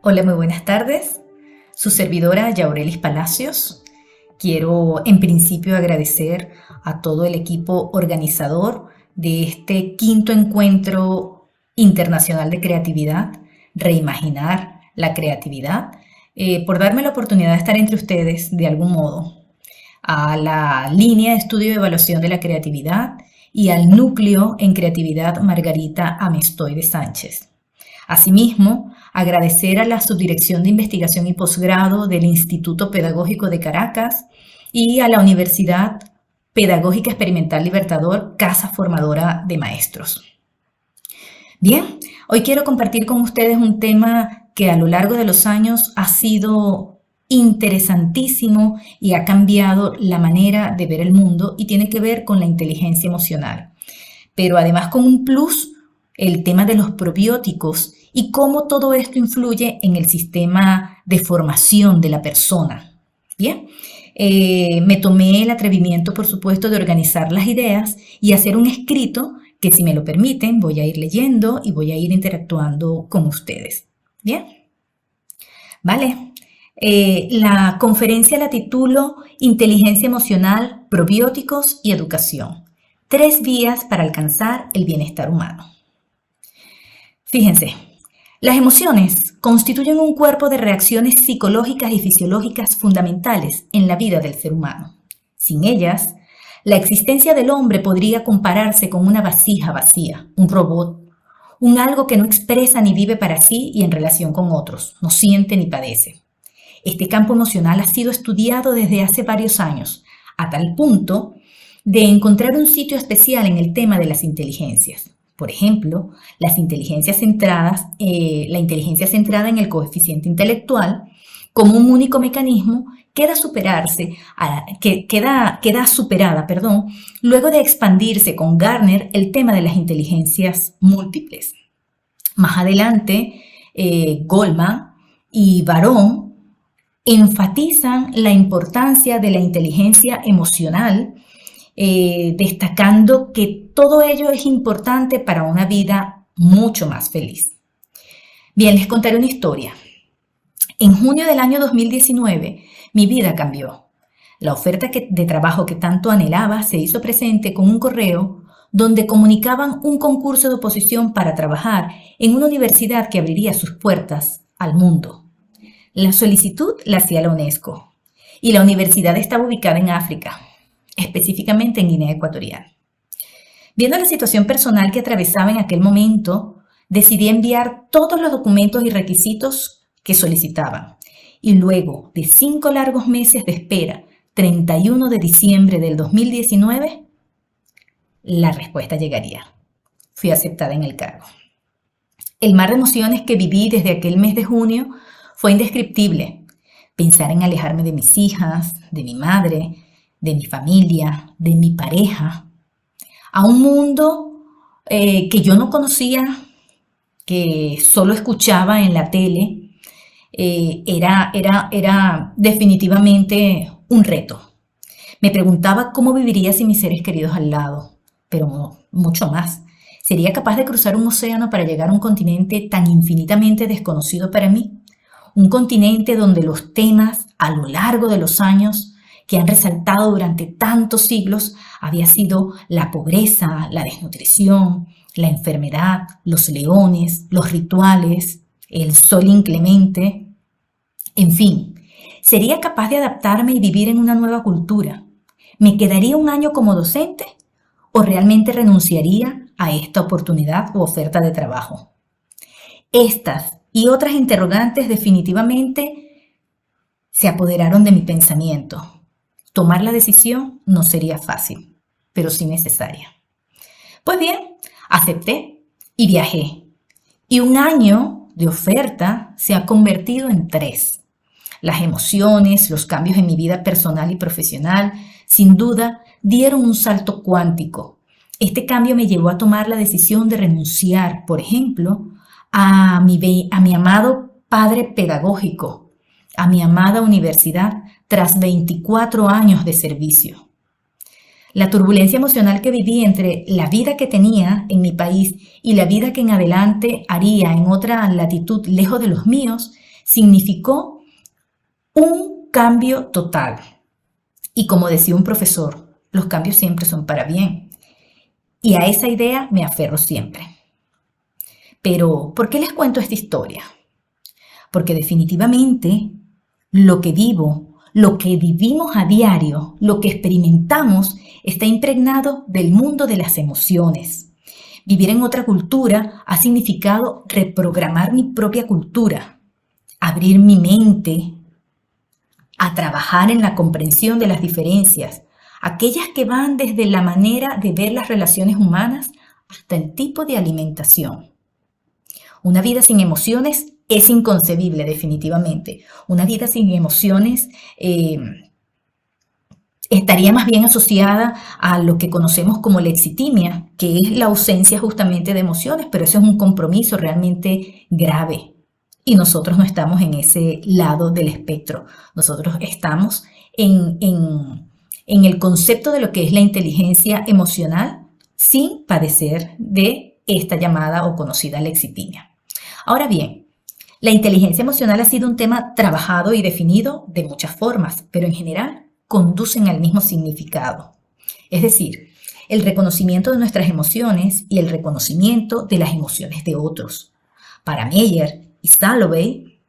Hola, muy buenas tardes. Su servidora Yaurelis Palacios. Quiero en principio agradecer a todo el equipo organizador de este quinto encuentro internacional de creatividad, Reimaginar la creatividad, por darme la oportunidad de estar entre ustedes de algún modo, a la línea de estudio y evaluación de la creatividad y al núcleo en creatividad Margarita Amestoy de Sánchez. Asimismo, agradecer a la Subdirección de Investigación y Posgrado del Instituto Pedagógico de Caracas y a la Universidad Pedagógica Experimental Libertador, Casa Formadora de Maestros. Bien, hoy quiero compartir con ustedes un tema que a lo largo de los años ha sido interesantísimo y ha cambiado la manera de ver el mundo y tiene que ver con la inteligencia emocional. Pero además con un plus, el tema de los probióticos y cómo todo esto influye en el sistema de formación de la persona. Bien, me tomé el atrevimiento, por supuesto, de organizar las ideas y hacer un escrito que, si me lo permiten, voy a ir leyendo y voy a ir interactuando con ustedes. Bien, vale. La conferencia la titulo Inteligencia Emocional, Probióticos y Educación. 3 vías para alcanzar el bienestar humano. Fíjense, las emociones constituyen un cuerpo de reacciones psicológicas y fisiológicas fundamentales en la vida del ser humano. Sin ellas, la existencia del hombre podría compararse con una vasija vacía, un robot, un algo que no expresa ni vive para sí y en relación con otros, no siente ni padece. Este campo emocional ha sido estudiado desde hace varios años, a tal punto de encontrar un sitio especial en el tema de las inteligencias. Por ejemplo, la inteligencia centrada en el coeficiente intelectual, como un único mecanismo, queda superada, luego de expandirse con Gardner el tema de las inteligencias múltiples. Más adelante, Goleman y Barón enfatizan la importancia de la inteligencia emocional, destacando que todo ello es importante para una vida mucho más feliz. Bien, les contaré una historia. En junio del año 2019, mi vida cambió. La oferta de trabajo que tanto anhelaba se hizo presente con un correo donde comunicaban un concurso de oposición para trabajar en una universidad que abriría sus puertas al mundo. La solicitud la hacía la UNESCO y la universidad estaba ubicada en África, específicamente en Guinea Ecuatorial. Viendo la situación personal que atravesaba en aquel momento, decidí enviar todos los documentos y requisitos que solicitaban. Y luego de 5 largos meses de espera, 31 de diciembre del 2019, la respuesta llegaría. Fui aceptada en el cargo. El mar de emociones que viví desde aquel mes de junio fue indescriptible. Pensar en alejarme de mis hijas, de mi madre, de mi familia, de mi pareja, a un mundo que yo no conocía, que solo escuchaba en la tele, era definitivamente un reto. Me preguntaba cómo viviría sin mis seres queridos al lado, pero mucho más. ¿Sería capaz de cruzar un océano para llegar a un continente tan infinitamente desconocido para mí? Un continente donde los temas a lo largo de los años que han resaltado durante tantos siglos había sido la pobreza, la desnutrición, la enfermedad, los leones, los rituales, el sol inclemente. En fin, ¿sería capaz de adaptarme y vivir en una nueva cultura? ¿Me quedaría un año como docente o realmente renunciaría a esta oportunidad u oferta de trabajo? Estas y otras interrogantes definitivamente se apoderaron de mi pensamiento. Tomar la decisión no sería fácil, pero sí necesaria. Pues bien, acepté y viajé. Y un año de oferta se ha convertido en 3. Las emociones, los cambios en mi vida personal y profesional, sin duda, dieron un salto cuántico. Este cambio me llevó a tomar la decisión de renunciar, por ejemplo, a mi amado padre pedagógico, a mi amada universidad, tras 24 años de servicio. La turbulencia emocional que viví entre la vida que tenía en mi país y la vida que en adelante haría en otra latitud lejos de los míos, significó un cambio total. Y como decía un profesor, los cambios siempre son para bien. Y a esa idea me aferro siempre. Pero, ¿por qué les cuento esta historia? Porque definitivamente lo que vivo, lo que vivimos a diario, lo que experimentamos, está impregnado del mundo de las emociones. Vivir en otra cultura ha significado reprogramar mi propia cultura, abrir mi mente a trabajar en la comprensión de las diferencias, aquellas que van desde la manera de ver las relaciones humanas hasta el tipo de alimentación. Una vida sin emociones es inconcebible, definitivamente. Una vida sin emociones estaría más bien asociada a lo que conocemos como lexitimia, que es la ausencia justamente de emociones, pero eso es un compromiso realmente grave. Y nosotros no estamos en ese lado del espectro. Nosotros estamos en el concepto de lo que es la inteligencia emocional sin padecer de esta llamada o conocida lexitimia. Ahora bien, la inteligencia emocional ha sido un tema trabajado y definido de muchas formas, pero en general conducen al mismo significado. Es decir, el reconocimiento de nuestras emociones y el reconocimiento de las emociones de otros. Para Meyer y Salovey,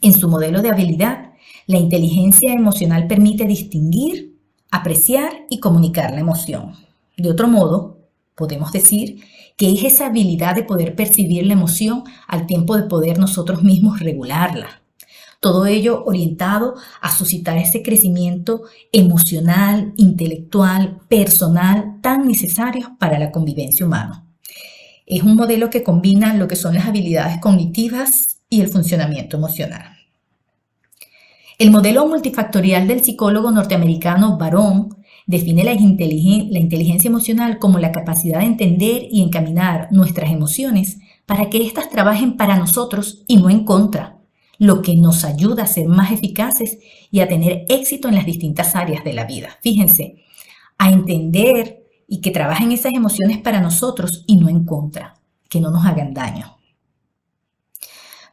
en su modelo de habilidad, la inteligencia emocional permite distinguir, apreciar y comunicar la emoción. De otro modo, podemos decir que es esa habilidad de poder percibir la emoción al tiempo de poder nosotros mismos regularla. Todo ello orientado a suscitar ese crecimiento emocional, intelectual, personal tan necesarios para la convivencia humana. Es un modelo que combina lo que son las habilidades cognitivas y el funcionamiento emocional. El modelo multifactorial del psicólogo norteamericano Barón define la inteligencia emocional como la capacidad de entender y encaminar nuestras emociones para que éstas trabajen para nosotros y no en contra, lo que nos ayuda a ser más eficaces y a tener éxito en las distintas áreas de la vida. Fíjense, a entender y que trabajen esas emociones para nosotros y no en contra, que no nos hagan daño.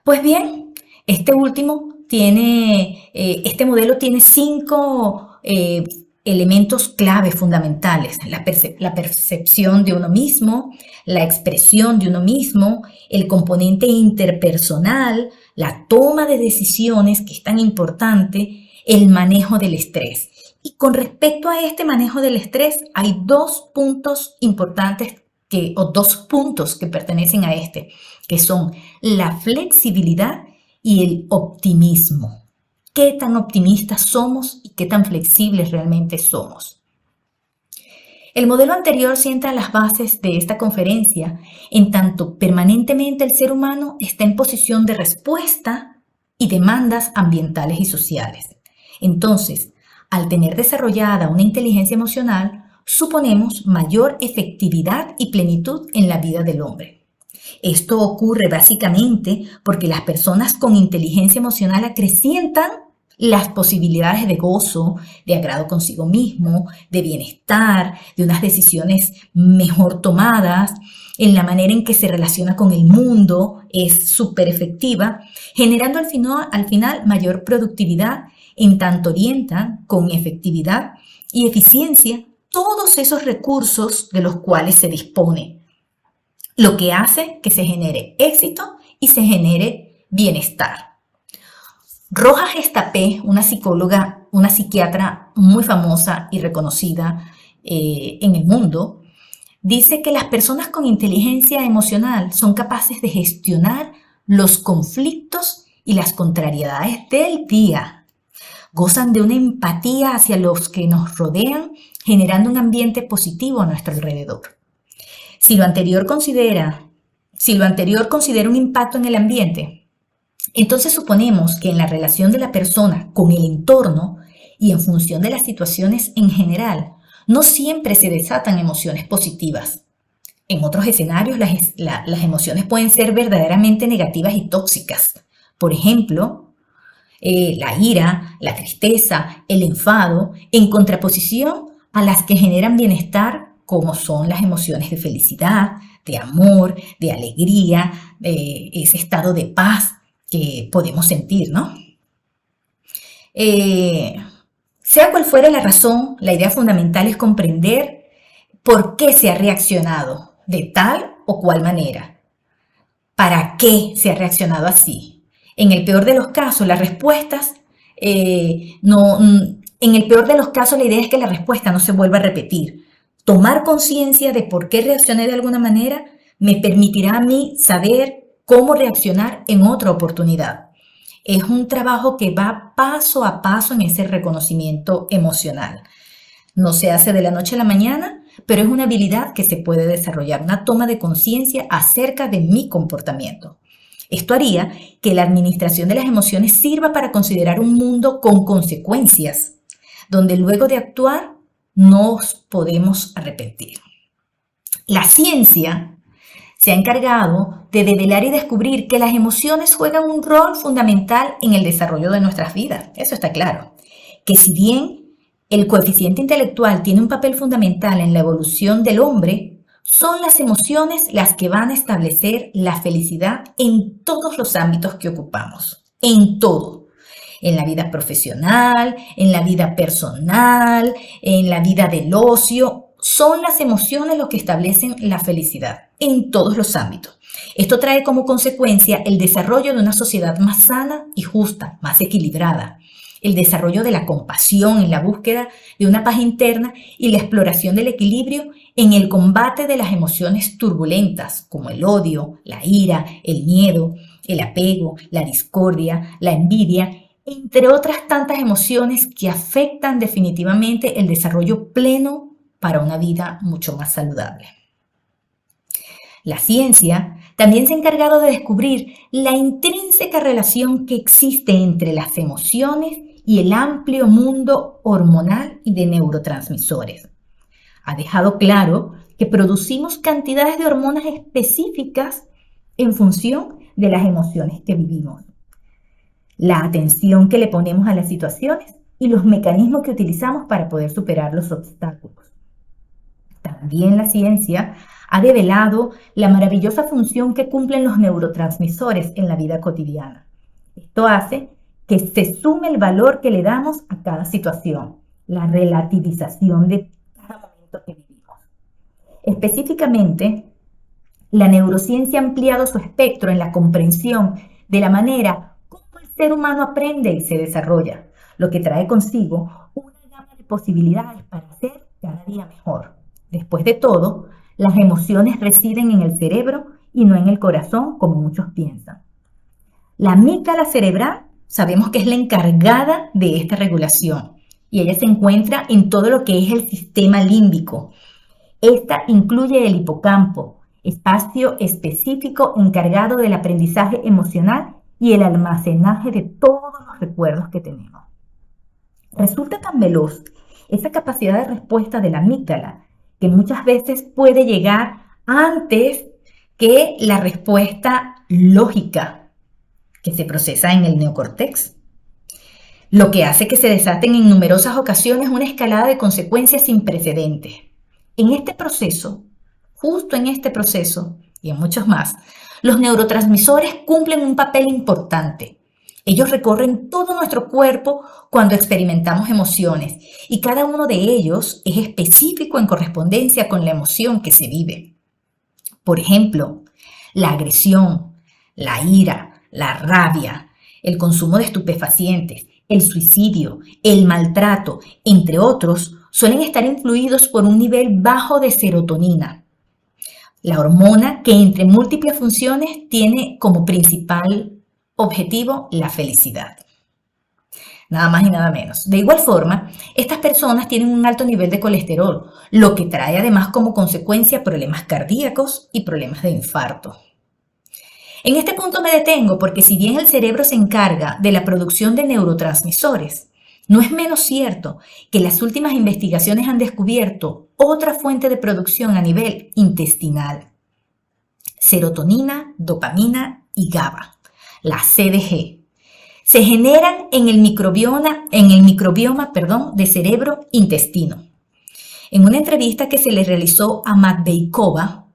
Pues bien, este modelo tiene 5 elementos clave fundamentales: la percepción de uno mismo, la expresión de uno mismo, el componente interpersonal, la toma de decisiones, que es tan importante, el manejo del estrés. Y con respecto a este manejo del estrés, hay 2 puntos importantes o 2 puntos que pertenecen a este, que son la flexibilidad y el optimismo. ¿Qué tan optimistas somos y qué tan flexibles realmente somos? El modelo anterior sienta las bases de esta conferencia, en tanto permanentemente el ser humano está en posición de respuesta y demandas ambientales y sociales. Entonces, al tener desarrollada una inteligencia emocional, suponemos mayor efectividad y plenitud en la vida del hombre. Esto ocurre básicamente porque las personas con inteligencia emocional acrecientan las posibilidades de gozo, de agrado consigo mismo, de bienestar, de unas decisiones mejor tomadas, en la manera en que se relaciona con el mundo es súper efectiva, generando al final mayor productividad, en tanto orientan con efectividad y eficiencia todos esos recursos de los cuales se dispone, lo que hace que se genere éxito y se genere bienestar. Rojas Estapé, una psiquiatra muy famosa y reconocida en el mundo, dice que las personas con inteligencia emocional son capaces de gestionar los conflictos y las contrariedades del día. Gozan de una empatía hacia los que nos rodean, generando un ambiente positivo a nuestro alrededor. Si lo anterior considera un impacto en el ambiente, entonces suponemos que en la relación de la persona con el entorno y en función de las situaciones en general, no siempre se desatan emociones positivas. En otros escenarios, las emociones pueden ser verdaderamente negativas y tóxicas. Por ejemplo, la ira, la tristeza, el enfado, en contraposición a las que generan bienestar, como son las emociones de felicidad, de amor, de alegría, de ese estado de paz que podemos sentir, ¿no? Sea cual fuera la razón, la idea fundamental es comprender por qué se ha reaccionado de tal o cual manera. ¿Para qué se ha reaccionado así? En el peor de los casos, las respuestas en el peor de los casos, la idea es que la respuesta no se vuelva a repetir. Tomar conciencia de por qué reaccioné de alguna manera me permitirá a mí saber cómo reaccionar en otra oportunidad. Es un trabajo que va paso a paso en ese reconocimiento emocional. No se hace de la noche a la mañana, pero es una habilidad que se puede desarrollar, una toma de conciencia acerca de mi comportamiento. Esto haría que la administración de las emociones sirva para considerar un mundo con consecuencias, donde luego de actuar nos podemos arrepentir. La ciencia se ha encargado de develar y descubrir que las emociones juegan un rol fundamental en el desarrollo de nuestras vidas. Eso está claro. Que si bien el coeficiente intelectual tiene un papel fundamental en la evolución del hombre, son las emociones las que van a establecer la felicidad en todos los ámbitos que ocupamos. En todo. En la vida profesional, en la vida personal, en la vida del ocio. Son las emociones lo que establecen la felicidad en todos los ámbitos. Esto trae como consecuencia el desarrollo de una sociedad más sana y justa, más equilibrada, el desarrollo de la compasión en la búsqueda de una paz interna y la exploración del equilibrio en el combate de las emociones turbulentas como el odio, la ira, el miedo, el apego, la discordia, la envidia, entre otras tantas emociones que afectan definitivamente el desarrollo pleno para una vida mucho más saludable. La ciencia también se ha encargado de descubrir la intrínseca relación que existe entre las emociones y el amplio mundo hormonal y de neurotransmisores. Ha dejado claro que producimos cantidades de hormonas específicas en función de las emociones que vivimos, la atención que le ponemos a las situaciones y los mecanismos que utilizamos para poder superar los obstáculos. También la ciencia ha develado la maravillosa función que cumplen los neurotransmisores en la vida cotidiana. Esto hace que se sume el valor que le damos a cada situación, la relativización de cada momento que vivimos. Específicamente, la neurociencia ha ampliado su espectro en la comprensión de la manera como el ser humano aprende y se desarrolla, lo que trae consigo una gama de posibilidades para ser cada día mejor. Después de todo, las emociones residen en el cerebro y no en el corazón, como muchos piensan. La amígdala cerebral sabemos que es la encargada de esta regulación y ella se encuentra en todo lo que es el sistema límbico. Esta incluye el hipocampo, espacio específico encargado del aprendizaje emocional y el almacenaje de todos los recuerdos que tenemos. Resulta tan veloz esa capacidad de respuesta de la amígdala que muchas veces puede llegar antes que la respuesta lógica que se procesa en el neocórtex, lo que hace que se desaten en numerosas ocasiones una escalada de consecuencias sin precedentes. En este proceso, justo en este proceso y en muchos más, los neurotransmisores cumplen un papel importante. Ellos recorren todo nuestro cuerpo cuando experimentamos emociones y cada uno de ellos es específico en correspondencia con la emoción que se vive. Por ejemplo, la agresión, la ira, la rabia, el consumo de estupefacientes, el suicidio, el maltrato, entre otros, suelen estar influidos por un nivel bajo de serotonina, la hormona que entre múltiples funciones tiene como principal objetivo la felicidad. Nada más y nada menos. De igual forma, estas personas tienen un alto nivel de colesterol, lo que trae además como consecuencia problemas cardíacos y problemas de infarto. En este punto me detengo porque si bien el cerebro se encarga de la producción de neurotransmisores, no es menos cierto que las últimas investigaciones han descubierto otra fuente de producción a nivel intestinal: serotonina, dopamina y GABA. La CDG, se generan en el microbioma de cerebro-intestino. En una entrevista que se le realizó a Matveikova,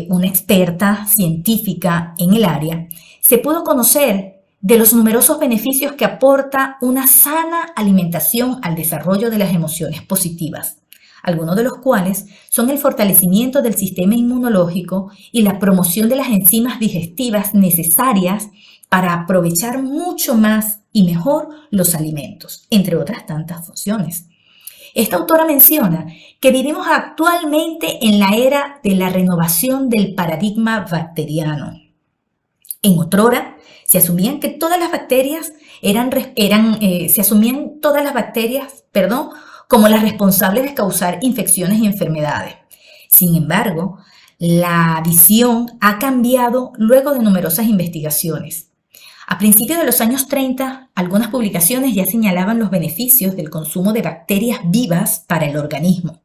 una experta científica en el área, se pudo conocer de los numerosos beneficios que aporta una sana alimentación al desarrollo de las emociones positivas, algunos de los cuales son el fortalecimiento del sistema inmunológico y la promoción de las enzimas digestivas necesarias para aprovechar mucho más y mejor los alimentos, entre otras tantas funciones. Esta autora menciona que vivimos actualmente en la era de la renovación del paradigma bacteriano. En otrora, se asumían que todas las bacterias como las responsables de causar infecciones y enfermedades. Sin embargo, la visión ha cambiado luego de numerosas investigaciones. A principios de los años 30, algunas publicaciones ya señalaban los beneficios del consumo de bacterias vivas para el organismo,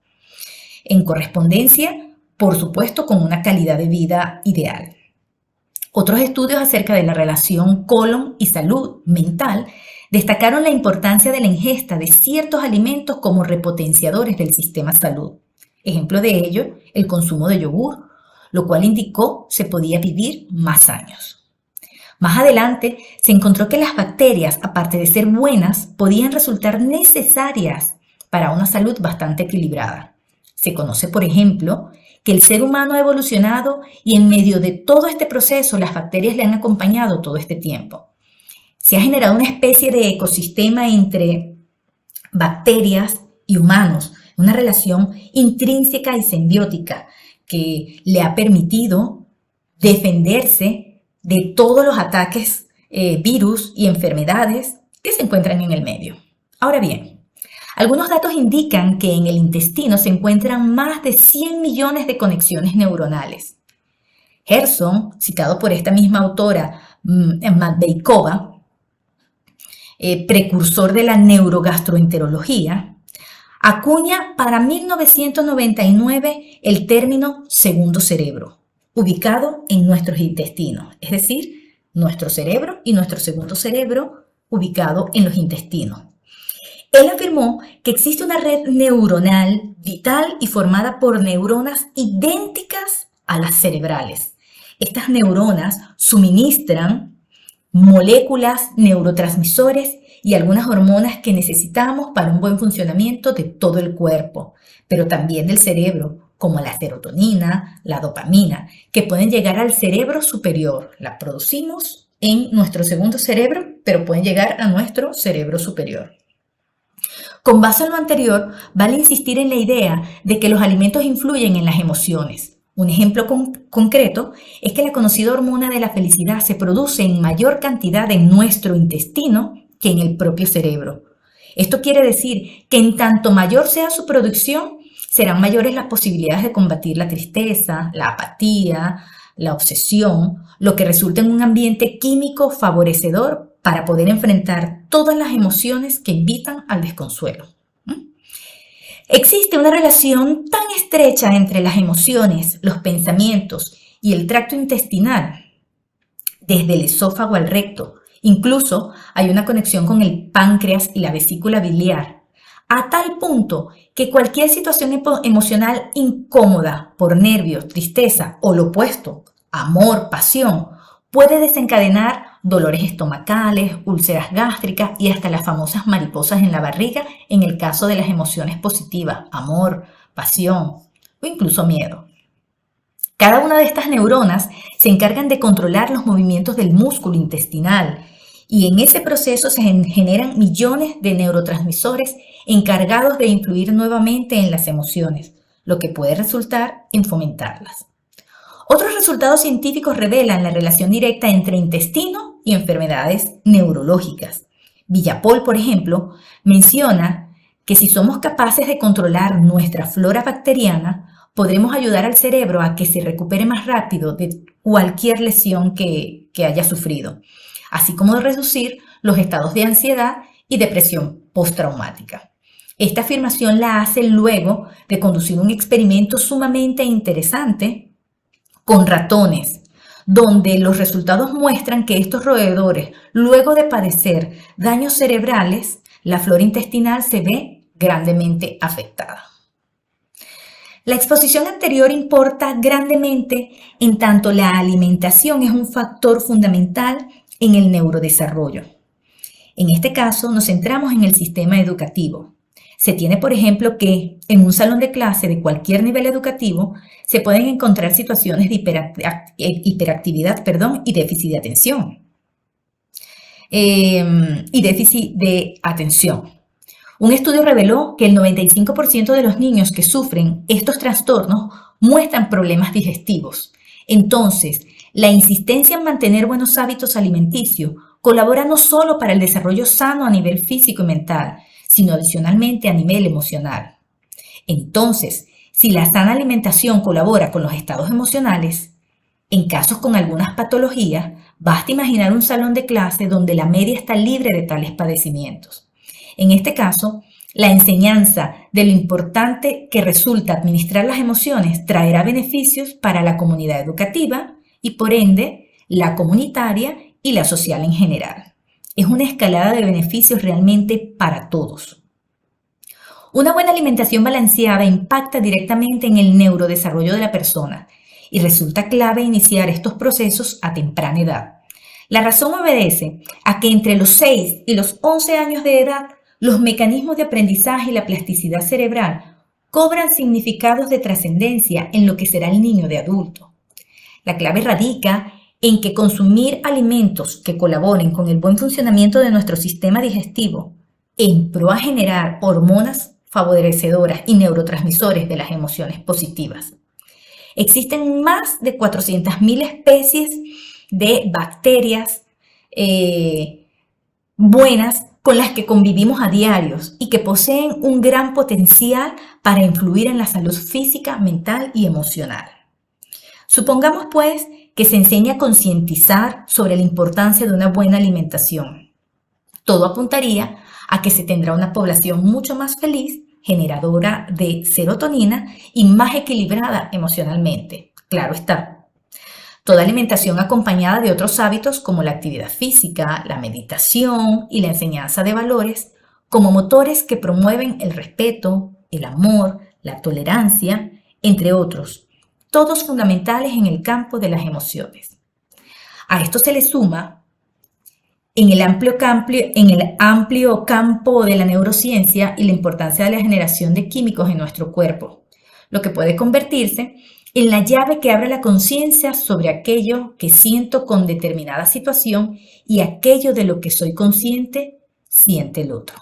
en correspondencia, por supuesto, con una calidad de vida ideal. Otros estudios acerca de la relación colon y salud mental destacaron la importancia de la ingesta de ciertos alimentos como repotenciadores del sistema salud. Ejemplo de ello, el consumo de yogur, lo cual indicó se podía vivir más años. Más adelante, se encontró que las bacterias, aparte de ser buenas, podían resultar necesarias para una salud bastante equilibrada. Se conoce, por ejemplo, que el ser humano ha evolucionado y en medio de todo este proceso las bacterias le han acompañado todo este tiempo. Se ha generado una especie de ecosistema entre bacterias y humanos, una relación intrínseca y simbiótica que le ha permitido defenderse de todos los ataques, virus y enfermedades que se encuentran en el medio. Ahora bien, algunos datos indican que en el intestino se encuentran más de 100 millones de conexiones neuronales. Gerson, citado por esta misma autora, Matveikova, precursor de la neurogastroenterología, acuña para 1999 el término segundo cerebro, ubicado en nuestros intestinos, es decir, nuestro cerebro y nuestro segundo cerebro ubicado en los intestinos. Él afirmó que existe una red neuronal vital y formada por neuronas idénticas a las cerebrales. Estas neuronas suministran moléculas, neurotransmisores y algunas hormonas que necesitamos para un buen funcionamiento de todo el cuerpo, pero también del cerebro, como la serotonina, la dopamina, que pueden llegar al cerebro superior. La producimos en nuestro segundo cerebro, pero pueden llegar a nuestro cerebro superior. Con base en lo anterior, vale insistir en la idea de que los alimentos influyen en las emociones. Un ejemplo concreto es que la conocida hormona de la felicidad se produce en mayor cantidad en nuestro intestino que en el propio cerebro. Esto quiere decir que en tanto mayor sea su producción, serán mayores las posibilidades de combatir la tristeza, la apatía, la obsesión, lo que resulta en un ambiente químico favorecedor para poder enfrentar todas las emociones que invitan al desconsuelo. Existe una relación tan estrecha entre las emociones, los pensamientos y el tracto intestinal, desde el esófago al recto. Incluso hay una conexión con el páncreas y la vesícula biliar, a tal punto que cualquier situación emocional incómoda por nervios, tristeza o lo opuesto, amor, pasión, puede desencadenar dolores estomacales, úlceras gástricas y hasta las famosas mariposas en la barriga en el caso de las emociones positivas, amor, pasión o incluso miedo. Cada una de estas neuronas se encargan de controlar los movimientos del músculo intestinal y en ese proceso se generan millones de neurotransmisores encargados de influir nuevamente en las emociones, lo que puede resultar en fomentarlas. Otros resultados científicos revelan la relación directa entre intestino y enfermedades neurológicas. Villapol, por ejemplo, menciona que si somos capaces de controlar nuestra flora bacteriana, podremos ayudar al cerebro a que se recupere más rápido de cualquier lesión que haya sufrido, así como de reducir los estados de ansiedad y depresión postraumática. Esta afirmación la hace luego de conducir un experimento sumamente interesante con ratones, donde los resultados muestran que estos roedores, luego de padecer daños cerebrales, la flora intestinal se ve grandemente afectada. La exposición anterior importa grandemente en tanto la alimentación es un factor fundamental en el neurodesarrollo. En este caso nos centramos en el sistema educativo. Se tiene, por ejemplo, que en un salón de clase de cualquier nivel educativo se pueden encontrar situaciones de hiperactividad y déficit de atención. Un estudio reveló que el 95% de los niños que sufren estos trastornos muestran problemas digestivos. Entonces, la insistencia en mantener buenos hábitos alimenticios colabora no solo para el desarrollo sano a nivel físico y mental, sino adicionalmente a nivel emocional. Entonces, si la sana alimentación colabora con los estados emocionales, en casos con algunas patologías, basta imaginar un salón de clase donde la media está libre de tales padecimientos. En este caso, la enseñanza de lo importante que resulta administrar las emociones traerá beneficios para la comunidad educativa y, por ende, la comunitaria y la social en general. Es una escalada de beneficios realmente para todos. Una buena alimentación balanceada impacta directamente en el neurodesarrollo de la persona y resulta clave iniciar estos procesos a temprana edad. La razón obedece a que entre los 6 y los 11 años de edad, los mecanismos de aprendizaje y la plasticidad cerebral cobran significados de trascendencia en lo que será el niño de adulto. La clave radica en que consumir alimentos que colaboren con el buen funcionamiento de nuestro sistema digestivo en pro a generar hormonas favorecedoras y neurotransmisores de las emociones positivas. Existen más de 400.000 especies de bacterias buenas con las que convivimos a diario y que poseen un gran potencial para influir en la salud física, mental y emocional. Supongamos, pues, que se enseña a concientizar sobre la importancia de una buena alimentación. Todo apuntaría a que se tendrá una población mucho más feliz, generadora de serotonina y más equilibrada emocionalmente. Claro está. Toda alimentación acompañada de otros hábitos como la actividad física, la meditación y la enseñanza de valores como motores que promueven el respeto, el amor, la tolerancia, entre otros, todos fundamentales en el campo de las emociones. A esto se le suma, en el amplio campo de la neurociencia y la importancia de la generación de químicos en nuestro cuerpo, lo que puede convertirse en la llave que abre la conciencia sobre aquello que siento con determinada situación y aquello de lo que soy consciente siente el otro.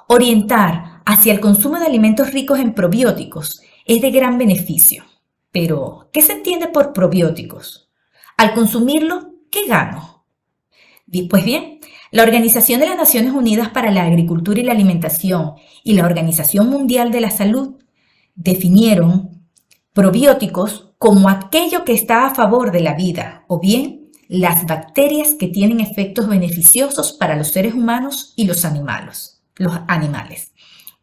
Orientar hacia el consumo de alimentos ricos en probióticos es de gran beneficio. Pero, ¿qué se entiende por probióticos? Al consumirlo, ¿qué gano? Pues bien, la Organización de las Naciones Unidas para la Agricultura y la Alimentación y la Organización Mundial de la Salud definieron probióticos como aquello que está a favor de la vida, o bien las bacterias que tienen efectos beneficiosos para los seres humanos y los animales.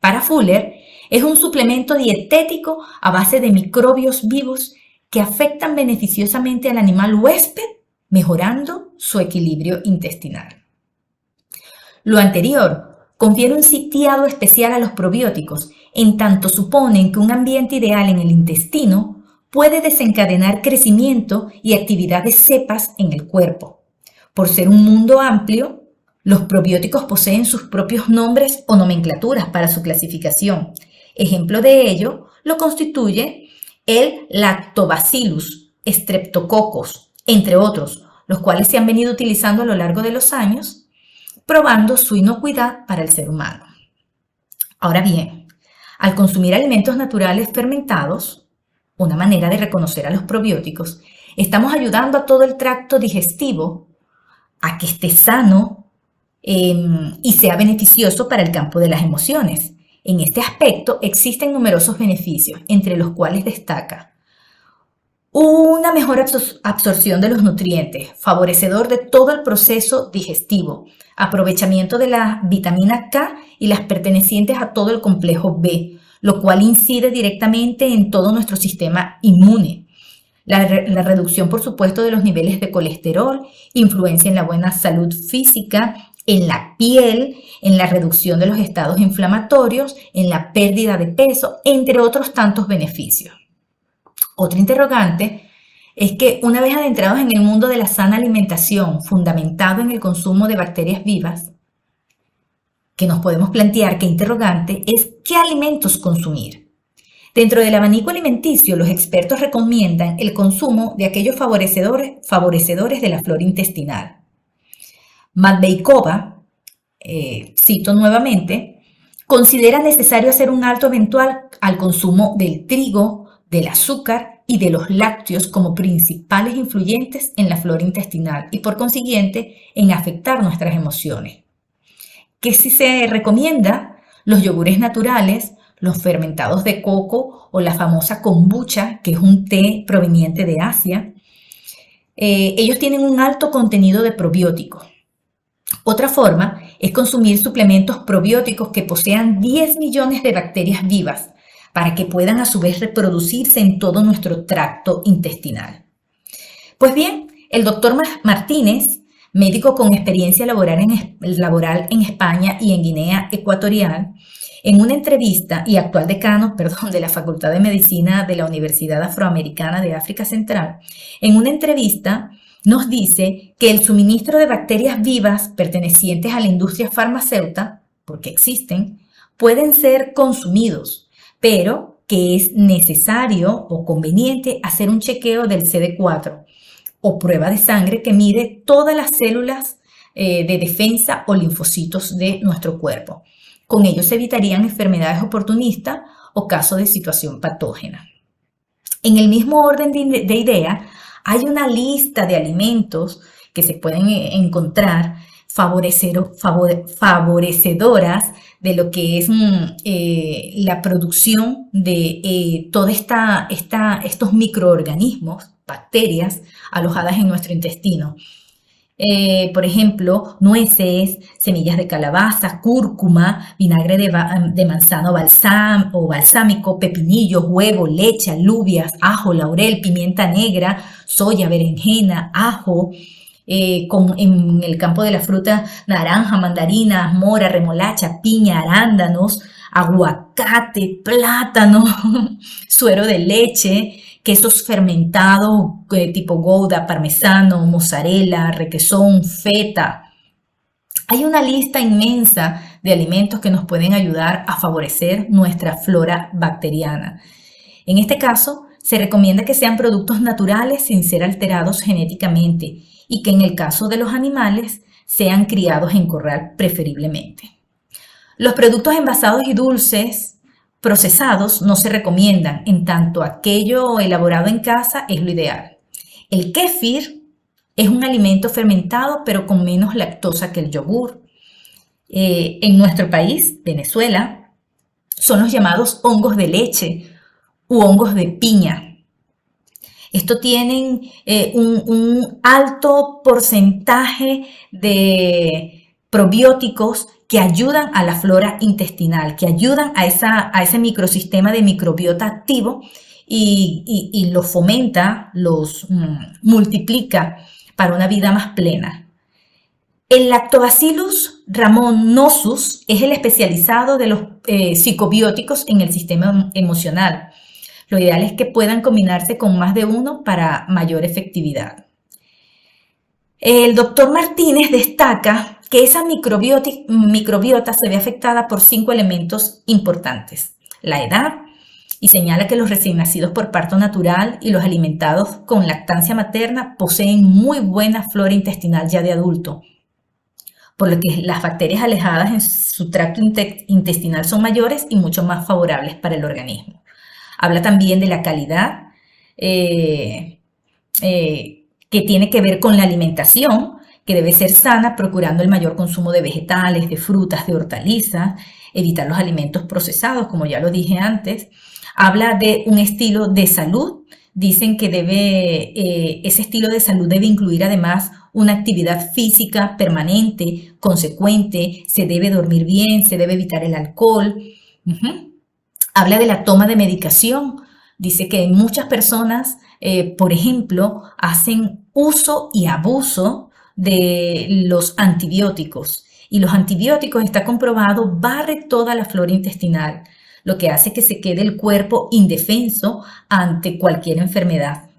Para Fuller, es un suplemento dietético a base de microbios vivos que afectan beneficiosamente al animal huésped, mejorando su equilibrio intestinal. Lo anterior confiere un sitiado especial a los probióticos, en tanto suponen que un ambiente ideal en el intestino puede desencadenar crecimiento y actividad de cepas en el cuerpo. Por ser un mundo amplio, los probióticos poseen sus propios nombres o nomenclaturas para su clasificación. Ejemplo de ello lo constituye el Lactobacillus, Streptococcus, entre otros, los cuales se han venido utilizando a lo largo de los años, probando su inocuidad para el ser humano. Ahora bien, al consumir alimentos naturales fermentados, una manera de reconocer a los probióticos, estamos ayudando a todo el tracto digestivo a que esté sano y sea beneficioso para el campo de las emociones. En este aspecto existen numerosos beneficios, entre los cuales destaca una mejor absorción de los nutrientes, favorecedor de todo el proceso digestivo, aprovechamiento de la vitamina K y las pertenecientes a todo el complejo B, lo cual incide directamente en todo nuestro sistema inmune. La reducción, por supuesto, de los niveles de colesterol, influencia en la buena salud física en la piel, en la reducción de los estados inflamatorios, en la pérdida de peso, entre otros tantos beneficios. Otra interrogante es que una vez adentrados en el mundo de la sana alimentación, fundamentado en el consumo de bacterias vivas, que nos podemos plantear qué interrogante es qué alimentos consumir. Dentro del abanico alimenticio, los expertos recomiendan el consumo de aquellos favorecedores de la flora intestinal. Matveikova, cito nuevamente, considera necesario hacer un alto eventual al consumo del trigo, del azúcar y de los lácteos como principales influyentes en la flora intestinal y por consiguiente en afectar nuestras emociones. ¿Qué sí se recomienda? Los yogures naturales, los fermentados de coco o la famosa kombucha, que es un té proveniente de Asia. Ellos tienen un alto contenido de probióticos. Otra forma es consumir suplementos probióticos que posean 10 millones de bacterias vivas para que puedan a su vez reproducirse en todo nuestro tracto intestinal. Pues bien, el doctor Martínez, médico con experiencia laboral en España y en Guinea Ecuatorial, en una entrevista y actual decano, de la Facultad de Medicina de la Universidad Afroamericana de África Central, en una entrevista nos dice que el suministro de bacterias vivas pertenecientes a la industria farmacéutica, porque existen, pueden ser consumidos, pero que es necesario o conveniente hacer un chequeo del CD4 o prueba de sangre que mide todas las células de defensa o linfocitos de nuestro cuerpo. Con ello se evitarían enfermedades oportunistas o casos de situación patógena. En el mismo orden de idea, hay una lista de alimentos que se pueden encontrar favorecedoras de lo que es la producción de todos estos microorganismos, bacterias alojadas en nuestro intestino. Por ejemplo, nueces, semillas de calabaza, cúrcuma, vinagre de manzano balsámico, pepinillos, huevo, leche, alubias, ajo, laurel, pimienta negra, soya, berenjena, ajo. En el campo de la fruta, naranja, mandarina, mora, remolacha, piña, arándanos, aguacate, plátano, suero de leche, quesos fermentados tipo Gouda, parmesano, mozzarella, requesón, feta. Hay una lista inmensa de alimentos que nos pueden ayudar a favorecer nuestra flora bacteriana. En este caso, se recomienda que sean productos naturales sin ser alterados genéticamente y que en el caso de los animales sean criados en corral preferiblemente. Los productos envasados y dulces procesados no se recomiendan, en tanto aquello elaborado en casa es lo ideal. El kéfir es un alimento fermentado pero con menos lactosa que el yogur. En nuestro país, Venezuela, son los llamados hongos de leche u hongos de piña. Estos tienen un alto porcentaje de probióticos que ayudan a la flora intestinal, que ayudan a ese microsistema de microbiota activo y los fomenta, los multiplica para una vida más plena. El Lactobacillus rhamnosus es el especializado de los psicobióticos en el sistema emocional. Lo ideal es que puedan combinarse con más de uno para mayor efectividad. El doctor Martínez destaca que esa microbiota se ve afectada por 5 elementos importantes. La edad, y señala que los recién nacidos por parto natural y los alimentados con lactancia materna poseen muy buena flora intestinal ya de adulto, por lo que las bacterias alejadas en su tracto intestinal son mayores y mucho más favorables para el organismo. Habla también de la calidad que tiene que ver con la alimentación, que debe ser sana, procurando el mayor consumo de vegetales, de frutas, de hortalizas, evitar los alimentos procesados, como ya lo dije antes. Habla de un estilo de salud. Dicen que ese estilo de salud debe incluir además una actividad física permanente, consecuente, se debe dormir bien, se debe evitar el alcohol. Habla de la toma de medicación. Dice que muchas personas, por ejemplo, hacen uso y abuso de los antibióticos. Y los antibióticos, está comprobado, barre toda la flora intestinal, lo que hace que se quede el cuerpo indefenso ante cualquier enfermedad.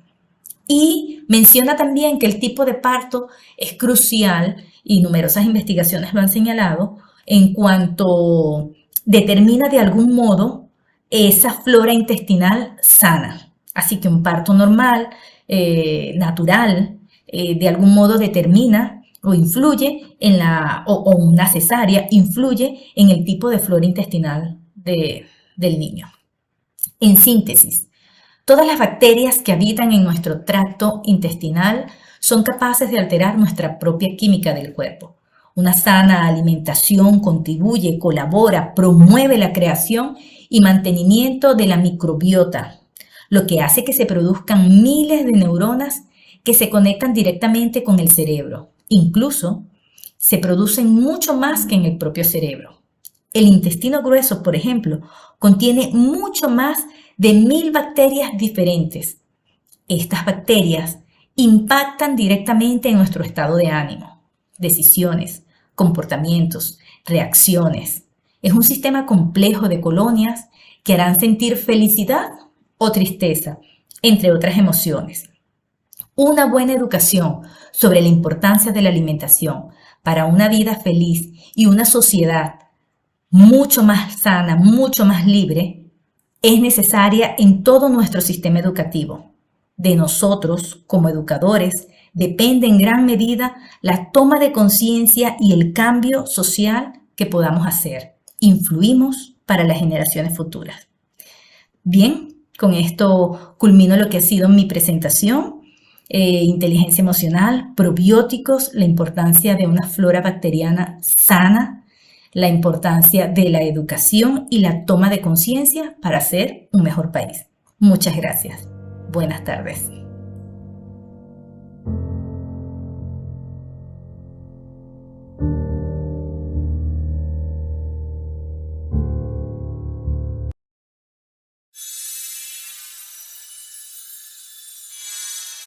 Y menciona también que el tipo de parto es crucial, y numerosas investigaciones lo han señalado, en cuanto determina de algún modo esa flora intestinal sana. Así que un parto normal, natural, de algún modo determina o influye en o una cesárea influye en el tipo de flora intestinal del niño. En síntesis, todas las bacterias que habitan en nuestro tracto intestinal son capaces de alterar nuestra propia química del cuerpo. Una sana alimentación contribuye, colabora, promueve la creación y mantenimiento de la microbiota, lo que hace que se produzcan miles de neuronas que se conectan directamente con el cerebro. Incluso se producen mucho más que en el propio cerebro. El intestino grueso, por ejemplo, contiene mucho más de 1000 bacterias diferentes. Estas bacterias impactan directamente en nuestro estado de ánimo, decisiones, comportamientos, reacciones. Es un sistema complejo de colonias que harán sentir felicidad o tristeza, entre otras emociones. Una buena educación sobre la importancia de la alimentación para una vida feliz y una sociedad mucho más sana, mucho más libre, es necesaria en todo nuestro sistema educativo. De nosotros, como educadores, depende en gran medida la toma de conciencia y el cambio social que podamos hacer. Influimos para las generaciones futuras. Bien, con esto culmino lo que ha sido mi presentación. Inteligencia emocional, probióticos, la importancia de una flora bacteriana sana, la importancia de la educación y la toma de conciencia para ser un mejor país. Muchas gracias. Buenas tardes.